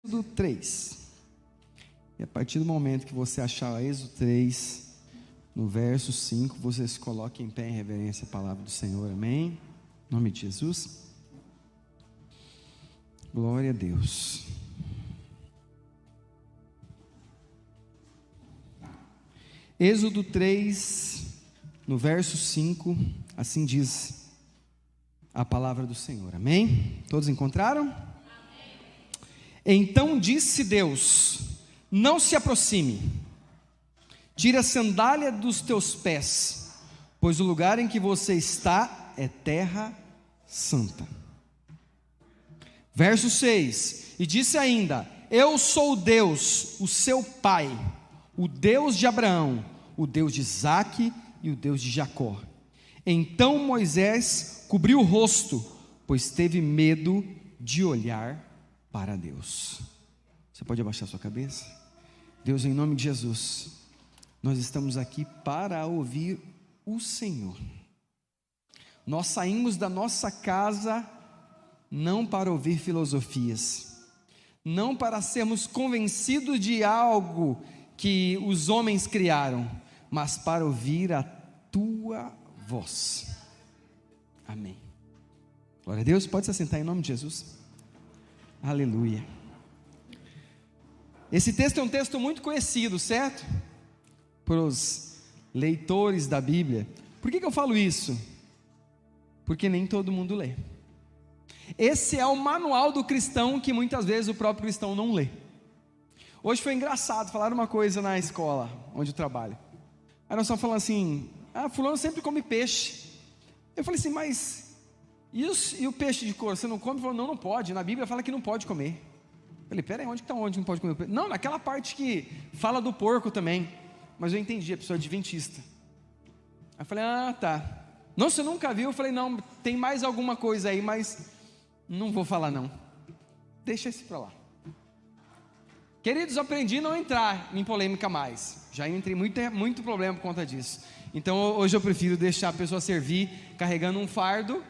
Êxodo 3. E a partir do momento que você achar Êxodo 3, no verso 5, você se coloca em pé em reverência à palavra do Senhor, amém? Em nome de Jesus. Glória a Deus. Êxodo 3, no verso 5, assim diz a palavra do Senhor, amém? Todos encontraram? Amém. Então disse Deus: não se aproxime, tira a sandália dos teus pés, pois o lugar em que você está é terra santa. Verso 6, e disse ainda: eu sou Deus, o seu pai, o Deus de Abraão, o Deus de Isaque e o Deus de Jacó. Então Moisés cobriu o rosto, pois teve medo de olhar para Deus. Você pode abaixar sua cabeça? Deus, em nome de Jesus, nós estamos aqui para ouvir o Senhor. Nós saímos da nossa casa não para ouvir filosofias, não para sermos convencidos de algo que os homens criaram, mas para ouvir a tua voz. Amém. Glória a Deus. Pode se assentar em nome de Jesus. Aleluia. Esse texto é um texto muito conhecido, certo? Para os leitores da Bíblia. Por que eu falo isso? Porque nem todo mundo lê. Esse é o manual do cristão que muitas vezes o próprio cristão não lê. Hoje foi engraçado, falaram uma coisa na escola onde eu trabalho. Aí nós estamos falando assim: fulano sempre come peixe. Eu falei assim, mas e o peixe de cor, você não come? Ele falou, não pode, na Bíblia fala que não pode comer. Eu falei, peraí, onde não pode comer o peixe? Não, naquela parte que fala do porco também. Mas eu entendi, a pessoa é adventista. Aí eu falei, tá. Não, você nunca viu? Eu falei, não, tem mais alguma coisa aí, mas não vou falar não. Deixa esse para lá. Queridos, eu aprendi a não entrar em polêmica mais. Já entrei muito problema por conta disso. Então hoje eu prefiro deixar a pessoa servir carregando um fardo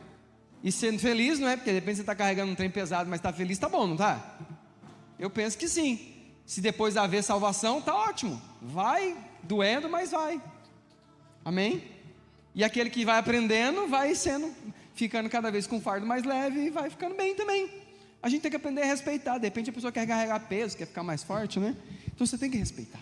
e sendo feliz, não é? Porque de repente você está carregando um trem pesado, mas está feliz, está bom, não está? Eu penso que sim. Se depois haver salvação, está ótimo. Vai doendo, mas vai. Amém? E aquele que vai aprendendo, vai ficando cada vez com um fardo mais leve e vai ficando bem também. A gente tem que aprender a respeitar. De repente a pessoa quer carregar peso, quer ficar mais forte, né? Então você tem que respeitar.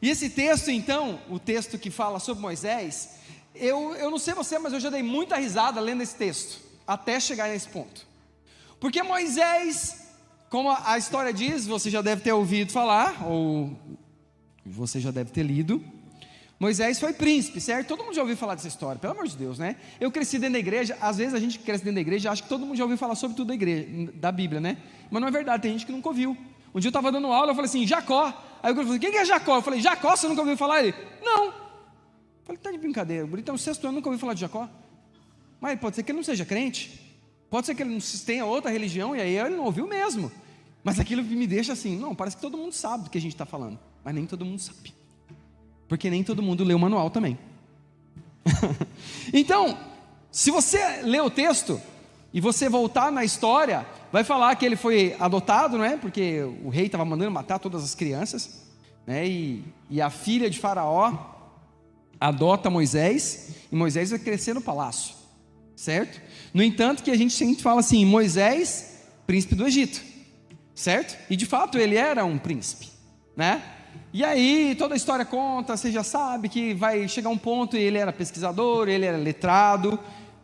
E esse texto então, o texto que fala sobre Moisés, eu não sei você, mas eu já dei muita risada lendo esse texto, até chegar nesse ponto. Porque Moisés, como a história diz, você já deve ter ouvido falar, ou você já deve ter lido, Moisés foi príncipe, certo? Todo mundo já ouviu falar dessa história, pelo amor de Deus, né? Eu cresci dentro da igreja, às vezes a gente cresce dentro da igreja, acha que todo mundo já ouviu falar sobre tudo da igreja, da Bíblia, né? Mas não é verdade, tem gente que nunca ouviu. Um dia eu estava dando aula, eu falei assim, Jacó. Aí eu falei, quem é Jacó? Eu falei, Jacó, você nunca ouviu falar? Ele, não. Eu falei, tá de brincadeira, o bonito é o sexto ano, nunca ouviu falar de Jacó. Mas pode ser que ele não seja crente, pode ser que ele não tenha outra religião, e aí ele não ouviu mesmo. Mas aquilo me deixa assim, não, parece que todo mundo sabe do que a gente está falando, mas nem todo mundo sabe. Porque nem todo mundo lê o manual também. Então, se você ler o texto e você voltar na história, vai falar que ele foi adotado, não é? Porque o rei estava mandando matar todas as crianças, né? E a filha de Faraó adota Moisés, e Moisés vai crescer no palácio, certo? No entanto, que a gente sempre fala assim, Moisés, príncipe do Egito, certo? E de fato ele era um príncipe, né? E aí toda a história conta, você já sabe que vai chegar um ponto, e ele era pesquisador, ele era letrado.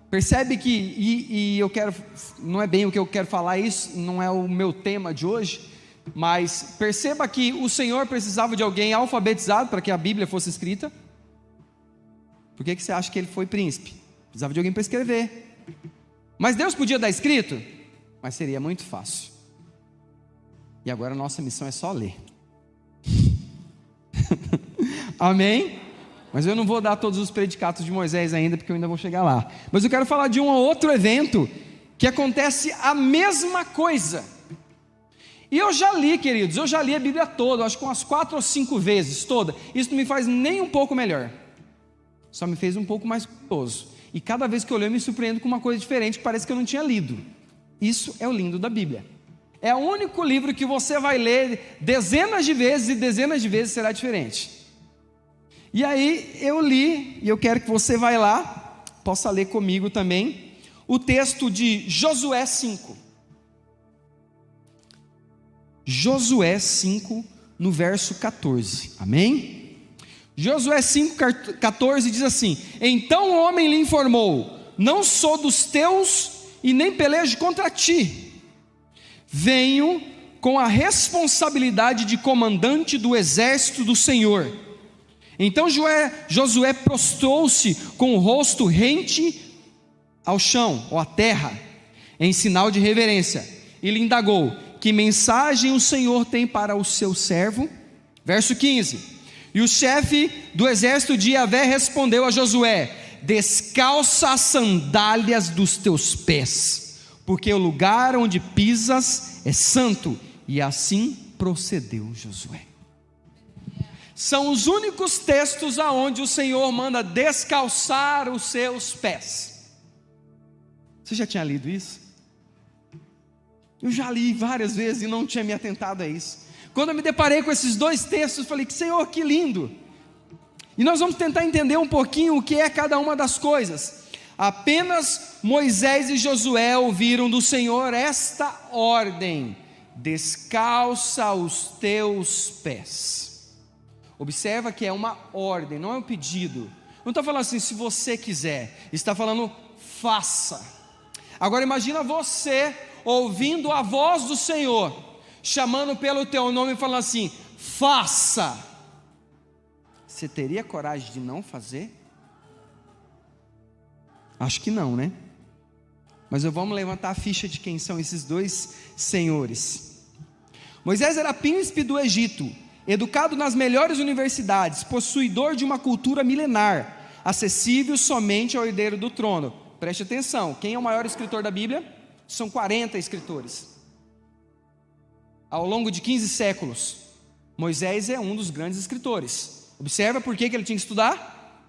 Percebe que, e eu quero, não é bem o que eu quero falar, isso não é o meu tema de hoje, mas perceba que o Senhor precisava de alguém alfabetizado para que a Bíblia fosse escrita. Por que você acha que ele foi príncipe? Precisava de alguém para escrever. Mas Deus podia dar escrito? Mas seria muito fácil. E agora a nossa missão é só ler. Amém? Mas eu não vou dar todos os predicados de Moisés ainda, porque eu ainda vou chegar lá. Mas eu quero falar de um outro evento que acontece a mesma coisa. E eu já li, queridos, eu já li a Bíblia toda, acho que umas 4 ou 5 vezes toda. Isso não me faz nem um pouco melhor, só me fez um pouco mais curioso. E cada vez que eu leio eu me surpreendo com uma coisa diferente que parece que eu não tinha lido. Isso é o lindo da Bíblia. É o único livro que você vai ler dezenas de vezes e dezenas de vezes será diferente. E aí eu li, e eu quero que você vá lá, possa ler comigo também, o texto de Josué 5. Josué 5, no verso 14, amém? Josué 5,14 diz assim: então o homem lhe informou: não sou dos teus e nem pelejo contra ti, venho com a responsabilidade de comandante do exército do Senhor. Então Josué prostrou-se com o rosto rente ao chão, ou à terra, em sinal de reverência, e lhe indagou: que mensagem o Senhor tem para o seu servo? Verso 15: e o chefe do exército de Javé respondeu a Josué: descalça as sandálias dos teus pés, porque o lugar onde pisas é santo. E assim procedeu Josué. São os únicos textos aonde o Senhor manda descalçar os seus pés. Você já tinha lido isso? Eu já li várias vezes e não tinha me atentado a isso. Quando eu me deparei com esses dois textos, eu falei: Senhor, que lindo! E nós vamos tentar entender um pouquinho o que é cada uma das coisas. Apenas Moisés e Josué ouviram do Senhor esta ordem: descalça os teus pés. Observa que é uma ordem, não é um pedido. Não está falando assim, se você quiser, está falando faça. Agora imagina você ouvindo a voz do Senhor, chamando pelo teu nome e falando assim: faça. Você teria coragem de não fazer? Acho que não, né? Mas vamos levantar a ficha de quem são esses dois senhores. Moisés era príncipe do Egito, educado nas melhores universidades, possuidor de uma cultura milenar, acessível somente ao herdeiro do trono. Preste atenção, quem é o maior escritor da Bíblia? São 40 escritores. Ao longo de 15 séculos, Moisés é um dos grandes escritores. Observa por que ele tinha que estudar?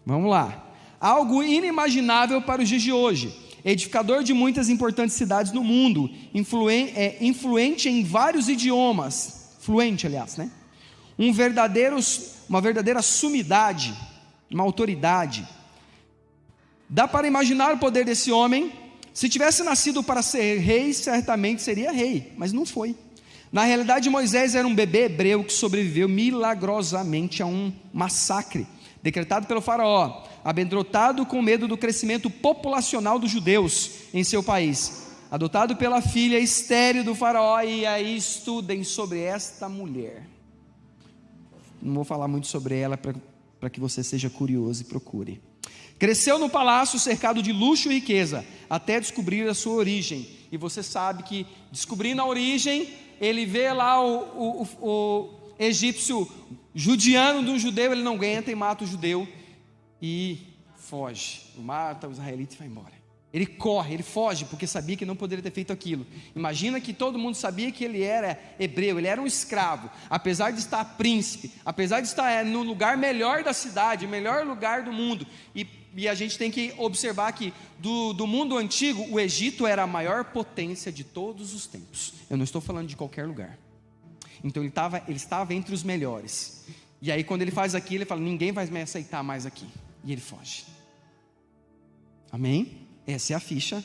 Vamos lá. Algo inimaginável para os dias de hoje. Edificador de muitas importantes cidades no mundo, influente em vários idiomas, fluente, aliás, né? Uma verdadeira sumidade, uma autoridade. Dá para imaginar o poder desse homem. Se tivesse nascido para ser rei, certamente seria rei, mas não foi. Na realidade, Moisés era um bebê hebreu que sobreviveu milagrosamente a um massacre decretado pelo faraó, amedrontado com medo do crescimento populacional dos judeus em seu país, adotado pela filha estéril do faraó. E aí estudem sobre esta mulher. Não vou falar muito sobre ela para que você seja curioso e procure. Cresceu no palácio cercado de luxo e riqueza, até descobrir a sua origem. E você sabe que, descobrindo a origem, ele vê lá o egípcio judiando de um judeu, ele não aguenta e mata o judeu e foge. Mata o israelita e vai embora. Ele corre, ele foge, porque sabia que não poderia ter feito aquilo. Imagina que todo mundo sabia que ele era hebreu, ele era um escravo, apesar de estar príncipe, apesar de estar no lugar melhor da cidade, melhor lugar do mundo. E a gente tem que observar que do mundo antigo, o Egito era a maior potência de todos os tempos. Eu não estou falando de qualquer lugar. Então ele estava entre os melhores. E aí quando ele faz aquilo, ele fala: ninguém vai me aceitar mais aqui. E ele foge. Amém? Essa é a ficha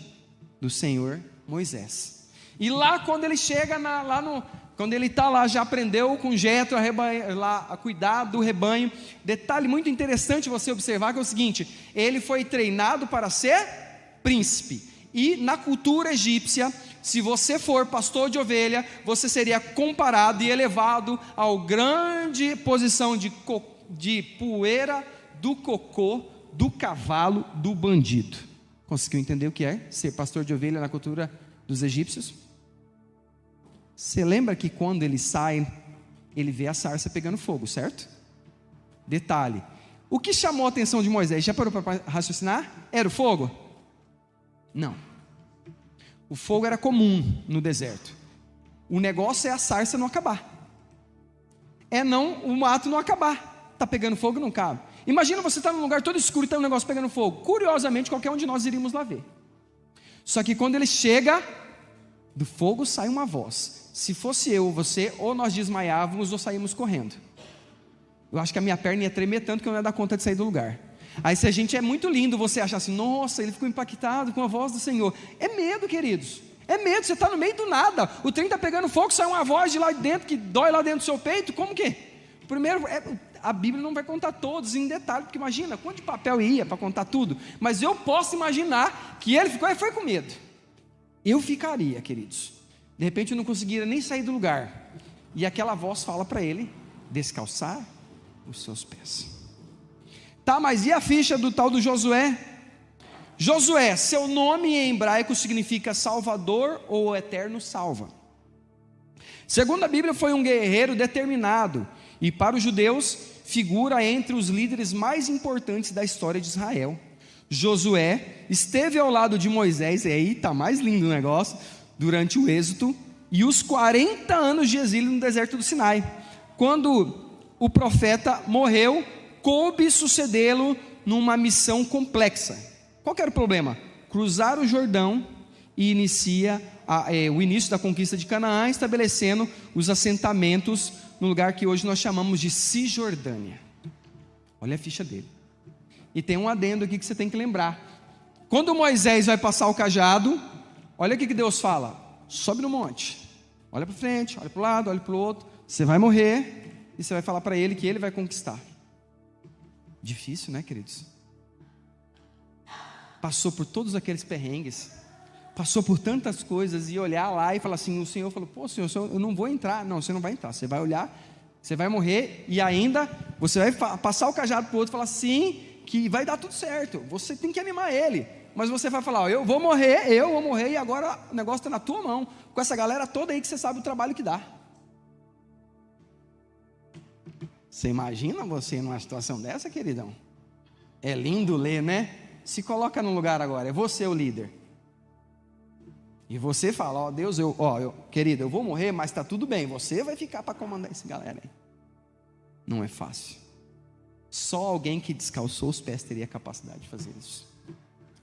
do Senhor Moisés. E lá quando ele chega quando ele está lá, já aprendeu com Jetro a cuidar do rebanho. Detalhe muito interessante você observar, que é o seguinte: ele foi treinado para ser príncipe. E na cultura egípcia, se você for pastor de ovelha, você seria comparado e elevado à grande posição de poeira do cocô do cavalo do bandido. Conseguiu entender o que é ser pastor de ovelha na cultura dos egípcios? Você lembra que quando ele sai, ele vê a sarça pegando fogo, certo? Detalhe: o que chamou a atenção de Moisés? Já parou para raciocinar? Era o fogo? Não. O fogo era comum no deserto. O negócio é a sarça não acabar. O mato não acabar. Está pegando fogo, não cabe. Imagina você estar num lugar todo escuro e está um negócio pegando fogo. Curiosamente, qualquer um de nós iríamos lá ver. Só que quando ele chega, do fogo sai uma voz. Se fosse eu ou você, ou nós desmaiávamos ou saímos correndo. Eu acho que a minha perna ia tremer tanto que eu não ia dar conta de sair do lugar. Aí se a gente é muito lindo, você achar assim, nossa, ele ficou impactado com a voz do Senhor. É medo, queridos. É medo, você está no meio do nada. O trem está pegando fogo, sai uma voz de lá dentro que dói lá dentro do seu peito. Como que? Primeiro, a Bíblia não vai contar todos em detalhe, porque imagina quanto de papel ia para contar tudo. Mas eu posso imaginar que ele foi com medo. Eu ficaria, queridos. De repente eu não conseguiria nem sair do lugar. E aquela voz fala para ele descalçar os seus pés. Tá, mas e a ficha do tal do Josué? Josué, seu nome em hebraico significa Salvador ou Eterno Salva. Segundo a Bíblia, foi um guerreiro determinado e para os judeus figura entre os líderes mais importantes da história de Israel. Josué esteve ao lado de Moisés, e aí está mais lindo o negócio, durante o êxodo e os 40 anos de exílio no deserto do Sinai. Quando o profeta morreu, coube sucedê-lo numa missão complexa. Qual que era o problema? Cruzar o Jordão e inicia o início da conquista de Canaã, estabelecendo os assentamentos no lugar que hoje nós chamamos de Cisjordânia. Olha a ficha dele. E tem um adendo aqui que você tem que lembrar. Quando Moisés vai passar o cajado, olha o que Deus fala: sobe no monte, olha para frente, olha para o lado, olha para o outro, você vai morrer e você vai falar para ele que ele vai conquistar. Difícil, né, queridos? Passou por todos aqueles perrengues, passou por tantas coisas, e olhar lá e falar assim, o Senhor falou, pô Senhor, eu não vou entrar. Não, você não vai entrar, você vai olhar, você vai morrer, e ainda você vai passar o cajado para o outro e falar sim, que vai dar tudo certo. Você tem que animar ele, mas você vai falar, eu vou morrer, e agora o negócio está na tua mão, com essa galera toda aí que você sabe o trabalho que dá. Você imagina você numa situação dessa, queridão? É lindo ler, né? Se coloca no lugar agora, é você o líder. E você fala, ó Deus, querido, eu vou morrer, mas está tudo bem, você vai ficar para comandar essa galera aí. Não é fácil. Só alguém que descalçou os pés teria a capacidade de fazer isso.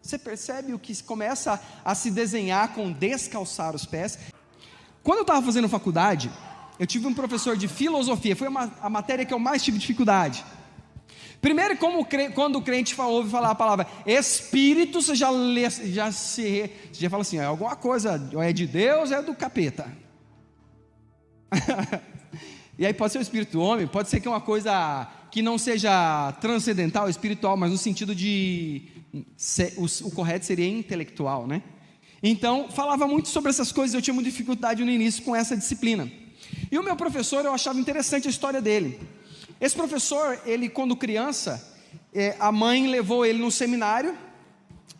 Você percebe o que começa a se desenhar com descalçar os pés? Quando eu estava fazendo faculdade, eu tive um professor de filosofia, foi a matéria que eu mais tive dificuldade. Primeiro, quando o crente ouve falar a palavra Espírito, você já fala assim, é alguma coisa, ou é de Deus, ou é do capeta. E aí pode ser o Espírito do homem, pode ser que é uma coisa que não seja transcendental, espiritual, mas no sentido de, o correto seria intelectual, né? Então, falava muito sobre essas coisas, eu tinha muita dificuldade no início com essa disciplina. E o meu professor, eu achava interessante a história dele. Esse professor, ele quando criança, a mãe levou ele no seminário,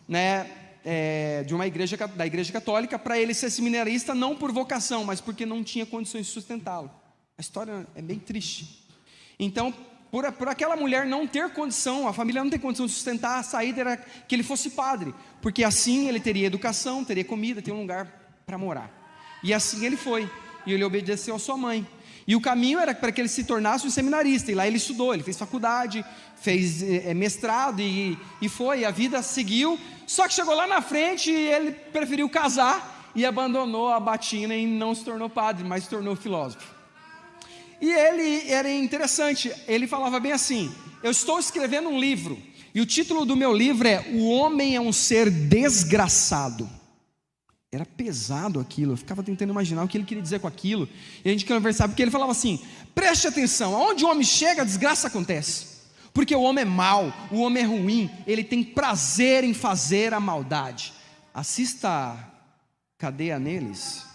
né, da igreja católica, para ele ser seminarista, não por vocação, mas porque não tinha condições de sustentá-lo. A história é bem triste. Então, por aquela mulher não ter condição, a família não tem condição de sustentar, a saída era que ele fosse padre, porque assim ele teria educação, teria comida, teria um lugar para morar. E assim ele foi, e ele obedeceu a sua mãe. E o caminho era para que ele se tornasse um seminarista, e lá ele estudou, ele fez faculdade, fez mestrado, e a vida seguiu. Só que chegou lá na frente e ele preferiu casar, e abandonou a batina e não se tornou padre, mas se tornou filósofo. E ele era interessante, ele falava bem assim, eu estou escrevendo um livro, e o título do meu livro é O Homem é um Ser Desgraçado. Era pesado aquilo, eu ficava tentando imaginar o que ele queria dizer com aquilo, e a gente conversava, porque ele falava assim, preste atenção, aonde o homem chega, a desgraça acontece, porque o homem é mau, o homem é ruim, ele tem prazer em fazer a maldade. Assista Cadeia Neles,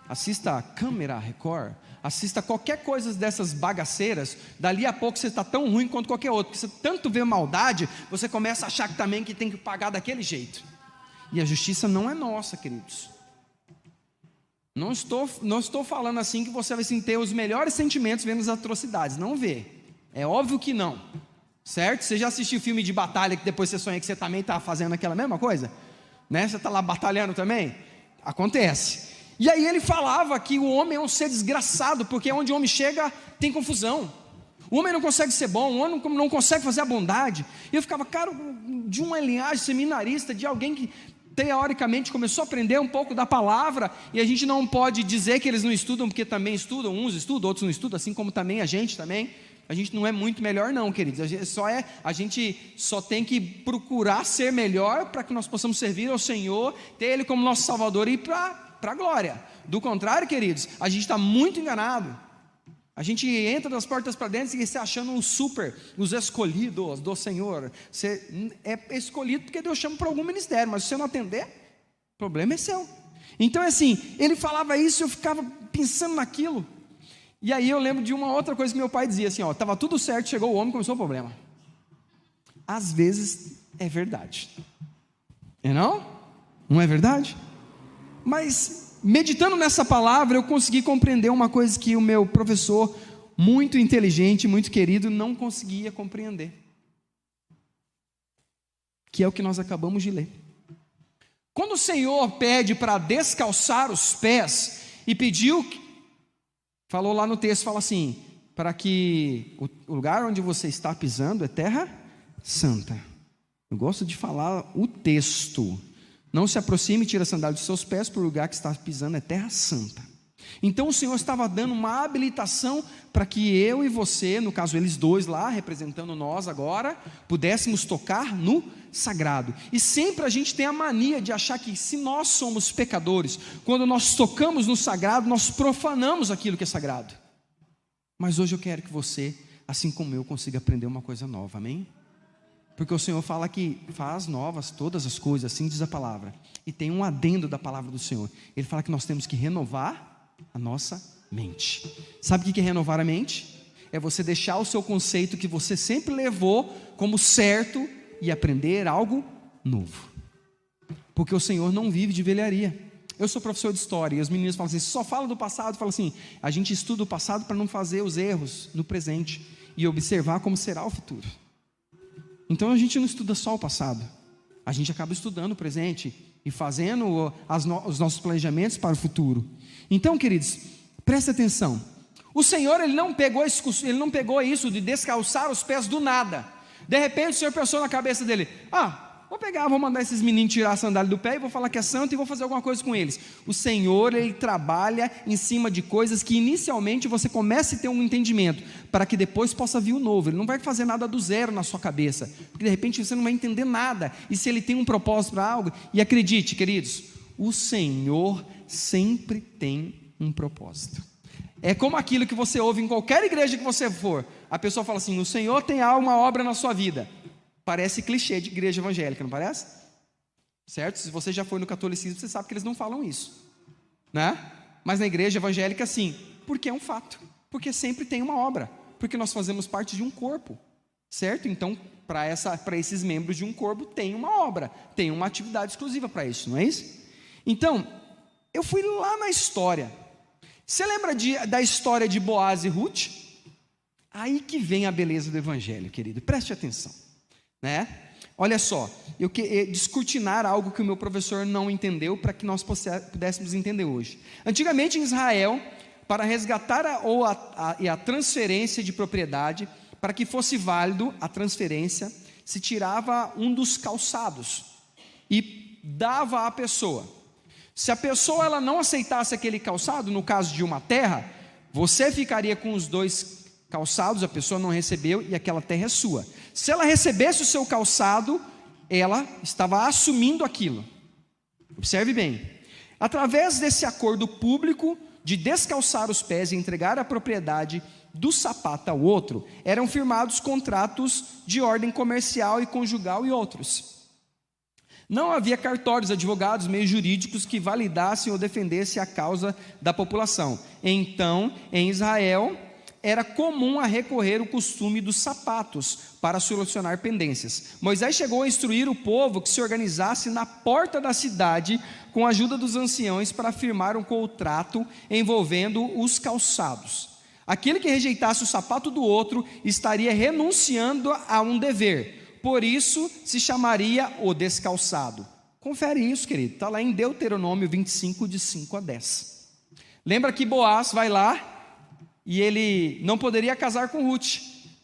assista Câmera Record, assista qualquer coisa dessas bagaceiras, dali a pouco você está tão ruim quanto qualquer outro, porque você tanto vê maldade, você começa a achar que também que tem que pagar daquele jeito, e a justiça não é nossa, queridos. Não estou falando assim que você vai ter os melhores sentimentos vendo as atrocidades, não vê, é óbvio que não, certo? Você já assistiu filme de batalha que depois você sonha que você também está fazendo aquela mesma coisa? Né? Você está lá batalhando também? Acontece. E aí ele falava que o homem é um ser desgraçado, porque onde o homem chega tem confusão, o homem não consegue ser bom, o homem não consegue fazer a bondade. E eu ficava, cara, de uma linhagem seminarista, de alguém que teoricamente começou a aprender um pouco da palavra, e a gente não pode dizer que eles não estudam, porque também estudam, uns estudam, outros não estudam, assim como também a gente não é muito melhor não, queridos, a gente só tem que procurar ser melhor, para que nós possamos servir ao Senhor, ter Ele como nosso Salvador e ir para a glória. Do contrário, queridos, a gente está muito enganado. A gente entra das portas para dentro e se achando os escolhidos do Senhor. Você é escolhido porque Deus chama para algum ministério, mas se você não atender, o problema é seu. Então é assim, ele falava isso, eu ficava pensando naquilo. E aí eu lembro de uma outra coisa que meu pai dizia assim, estava tudo certo, chegou o homem, começou o problema. Às vezes é verdade. Não? Não é verdade? Mas meditando nessa palavra, eu consegui compreender uma coisa que o meu professor, muito inteligente, muito querido, não conseguia compreender, que é o que nós acabamos de ler. Quando o Senhor pede para descalçar os pés, e pediu, falou lá no texto, fala assim, para que o lugar onde você está pisando é terra santa. Eu gosto de falar o texto. Não se aproxime e tire a sandália dos seus pés, por o lugar que está pisando é terra santa. Então o Senhor estava dando uma habilitação para que eu e você, no caso eles dois lá, representando nós agora, pudéssemos tocar no sagrado. E sempre a gente tem a mania de achar que se nós somos pecadores, quando nós tocamos no sagrado, nós profanamos aquilo que é sagrado. Mas hoje eu quero que você, assim como eu, consiga aprender uma coisa nova, amém? Porque o Senhor fala que faz novas todas as coisas, assim diz a palavra. E tem um adendo da palavra do Senhor. Ele fala que nós temos que renovar a nossa mente. Sabe o que é renovar a mente? É você deixar o seu conceito que você sempre levou como certo e aprender algo novo. Porque o Senhor não vive de velharia. Eu sou professor de história e os meninos falam assim, só fala do passado. Fala assim, a gente estuda o passado para não fazer os erros no presente e observar como será o futuro. Então a gente não estuda só o passado, a gente acaba estudando o presente e fazendo os nossos planejamentos para o futuro. Então, queridos, preste atenção. O Senhor ele não pegou isso de descalçar os pés do nada. De repente o Senhor pensou na cabeça dele, vou mandar esses meninos tirar a sandália do pé e vou falar que é santo e vou fazer alguma coisa com eles. O Senhor, ele trabalha em cima de coisas que inicialmente você comece a ter um entendimento, para que depois possa vir o novo. Ele não vai fazer nada do zero na sua cabeça, porque de repente você não vai entender nada, e se ele tem um propósito para algo, e acredite, queridos, o Senhor sempre tem um propósito. É como aquilo que você ouve em qualquer igreja que você for, a pessoa fala assim, o Senhor tem uma obra na sua vida. Parece clichê de igreja evangélica, não parece? Certo? Se você já foi no catolicismo, você sabe que eles não falam isso, né? Mas na igreja evangélica sim, porque é um fato, porque sempre tem uma obra, porque nós fazemos parte de um corpo, certo? Então, para esses membros de um corpo, tem uma obra, tem uma atividade exclusiva para isso, não é isso? Então, eu fui lá na história. Você lembra da história de Boaz e Ruth? Aí que vem a beleza do evangelho, querido, preste atenção. Né? Olha só, eu quero descortinar algo que o meu professor não entendeu, para que nós pudéssemos entender hoje. Antigamente em Israel, para resgatar a transferência de propriedade, para que fosse válido a transferência, se tirava um dos calçados e dava à pessoa. Se a pessoa ela não aceitasse aquele calçado, no caso de uma terra, você ficaria com os dois calçados, a pessoa não recebeu e aquela terra é sua. Se ela recebesse o seu calçado, ela estava assumindo aquilo. Observe bem, através desse acordo público de descalçar os pés e entregar a propriedade do sapato ao outro, eram firmados contratos de ordem comercial e conjugal e outros. Não havia cartórios, advogados, meios jurídicos que validassem ou defendessem a causa da população. Então, em Israel, era comum a recorrer o costume dos sapatos para solucionar pendências. Moisés chegou a instruir o povo que se organizasse na porta da cidade com a ajuda dos anciãos para firmar um contrato envolvendo os calçados. Aquele que rejeitasse o sapato do outro estaria renunciando a um dever, por isso se chamaria o descalçado. Confere isso, querido, está lá em Deuteronômio 25, de 5 a 10. Lembra que Boaz vai lá e ele não poderia casar com Ruth,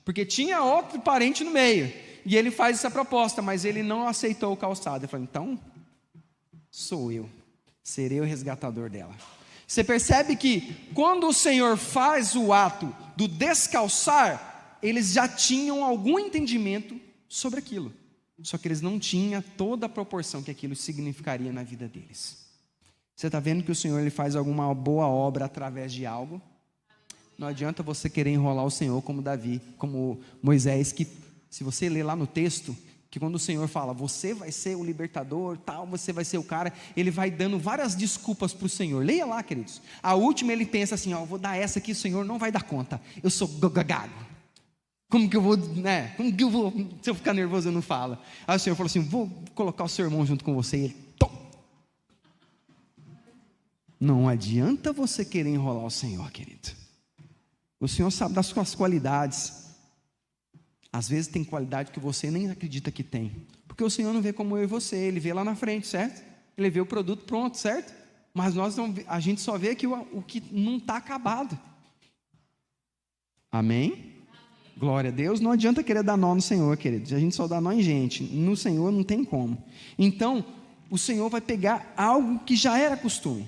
porque tinha outro parente no meio, e ele faz essa proposta, mas ele não aceitou o calçado. Ele falou, então, sou eu, serei o resgatador dela. Você percebe que quando o Senhor faz o ato do descalçar, eles já tinham algum entendimento sobre aquilo, só que eles não tinham toda a proporção que aquilo significaria na vida deles. Você está vendo que o Senhor ele faz alguma boa obra através de algo? Não adianta você querer enrolar o Senhor como Davi, como Moisés, que se você ler lá no texto, que quando o Senhor fala, você vai ser o libertador, tal, você vai ser o cara, ele vai dando várias desculpas para o Senhor. Leia lá, queridos. A última ele pensa assim, ó, vou dar essa aqui, o Senhor não vai dar conta, eu sou gago. Como que eu vou, né? Como que eu vou, se eu ficar nervoso eu não falo. Aí o Senhor falou assim, vou colocar o seu irmão junto com você, e ele, tom. Não adianta você querer enrolar o Senhor, querido. O Senhor sabe das suas qualidades. Às vezes tem qualidade que você nem acredita que tem, porque o Senhor não vê como eu e você, Ele vê lá na frente, certo? Ele vê o produto pronto, certo? Mas a gente só vê que o que não está acabado. Amém? Glória a Deus. Não adianta querer dar nó no Senhor, queridos. A gente só dá nó em gente, no Senhor não tem como. Então o Senhor vai pegar algo que já era costume.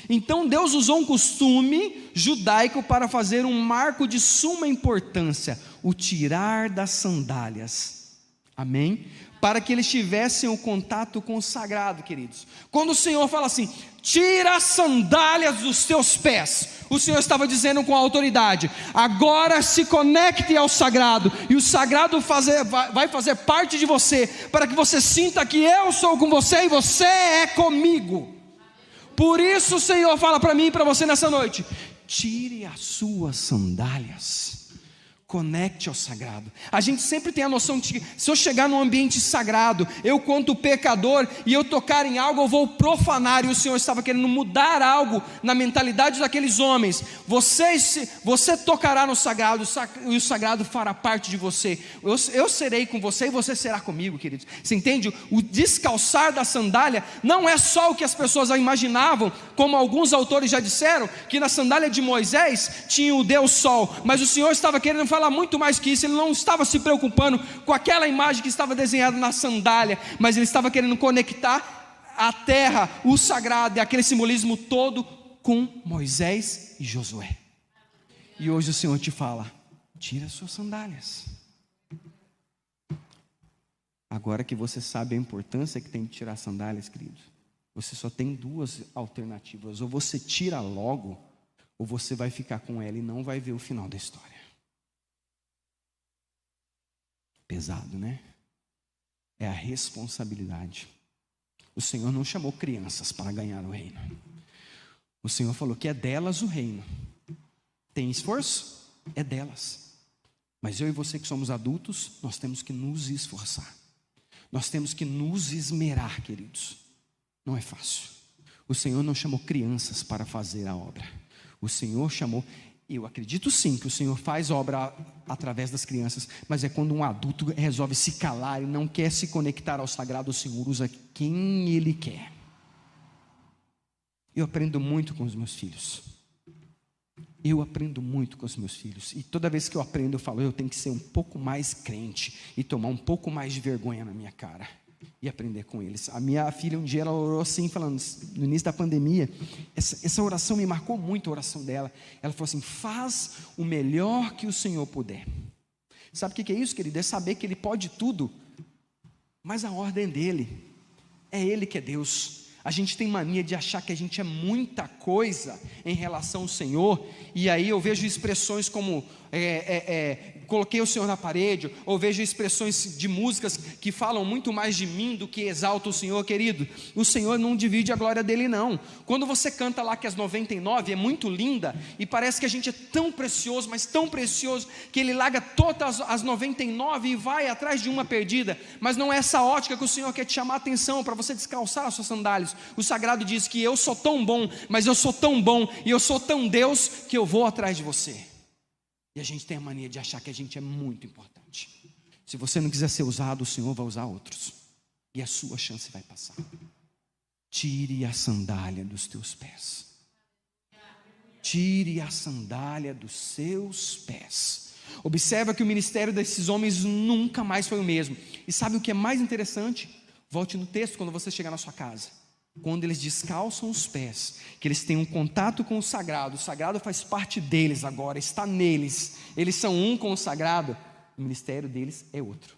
Então Deus usou um costume judaico para fazer um marco de suma importância, o tirar das sandálias, amém? Para que eles tivessem o contato com o sagrado, queridos. Quando o Senhor fala assim, tira as sandálias dos teus pés, o Senhor estava dizendo com autoridade, agora se conecte ao sagrado, e o sagrado vai fazer parte de você, para que você sinta que eu sou com você e você é comigo. Por isso o Senhor fala para mim e para você nessa noite, tire as suas sandálias, conecte ao sagrado. A gente sempre tem a noção de que se eu chegar num ambiente sagrado, eu quanto pecador, e eu tocar em algo, eu vou profanar, e o Senhor estava querendo mudar algo na mentalidade daqueles homens. Você tocará no sagrado, e o sagrado fará parte de você. Eu serei com você e você será comigo, queridos. Você entende? O descalçar da sandália não é só o que as pessoas imaginavam, como alguns autores já disseram, que na sandália de Moisés tinha o Deus Sol, mas o Senhor estava querendo falar muito mais que isso. Ele não estava se preocupando com aquela imagem que estava desenhada na sandália, mas ele estava querendo conectar a terra, o sagrado e aquele simbolismo todo com Moisés e Josué. E hoje o Senhor te fala, tira as suas sandálias. Agora que você sabe a importância que tem de tirar as sandálias, querido, você só tem duas alternativas, ou você tira logo, ou você vai ficar com ela e não vai ver o final da história. Pesado, né? É a responsabilidade. O Senhor não chamou crianças para ganhar o reino. O Senhor falou que é delas o reino. Tem esforço? É delas. Mas eu e você que somos adultos, nós temos que nos esforçar. Nós temos que nos esmerar, queridos. Não é fácil. O Senhor não chamou crianças para fazer a obra. O Senhor chamou... Eu acredito sim que o Senhor faz obra através das crianças, mas é quando um adulto resolve se calar e não quer se conectar ao sagrado, o Senhor usa quem Ele quer. Eu aprendo muito com os meus filhos. Eu aprendo muito com os meus filhos. E toda vez que eu aprendo, eu falo, eu tenho que ser um pouco mais crente e tomar um pouco mais de vergonha na minha cara e aprender com eles. A minha filha um dia ela orou assim, falando no início da pandemia, essa oração me marcou muito, a oração dela. Ela falou assim, faz o melhor que o Senhor puder. Sabe o que é isso, querido? É saber que Ele pode tudo, mas a ordem dEle, é Ele que é Deus. A gente tem mania de achar que a gente é muita coisa em relação ao Senhor, e aí eu vejo expressões como coloquei o Senhor na parede, ou vejo expressões de músicas que falam muito mais de mim do que exaltam o Senhor, querido. O Senhor não divide a glória dele não. Quando você canta lá que as 99 é muito linda, e parece que a gente é tão precioso, mas tão precioso, que Ele larga todas as 99 e vai atrás de uma perdida, mas não é essa ótica que o Senhor quer te chamar a atenção, para você descalçar as suas sandálias. O sagrado diz que eu sou tão bom, mas eu sou tão bom, e eu sou tão Deus, que eu vou atrás de você. E a gente tem a mania de achar que a gente é muito importante. Se você não quiser ser usado, o Senhor vai usar outros, e a sua chance vai passar. Tire a sandália dos teus pés. Tire a sandália dos seus pés. Observa que o ministério desses homens nunca mais foi o mesmo. E sabe o que é mais interessante? Volte no texto quando você chegar na sua casa. quando eles descalçam os pés, que eles têm um contato com o sagrado faz parte deles agora, está neles, eles são um com o sagrado, o ministério deles é outro.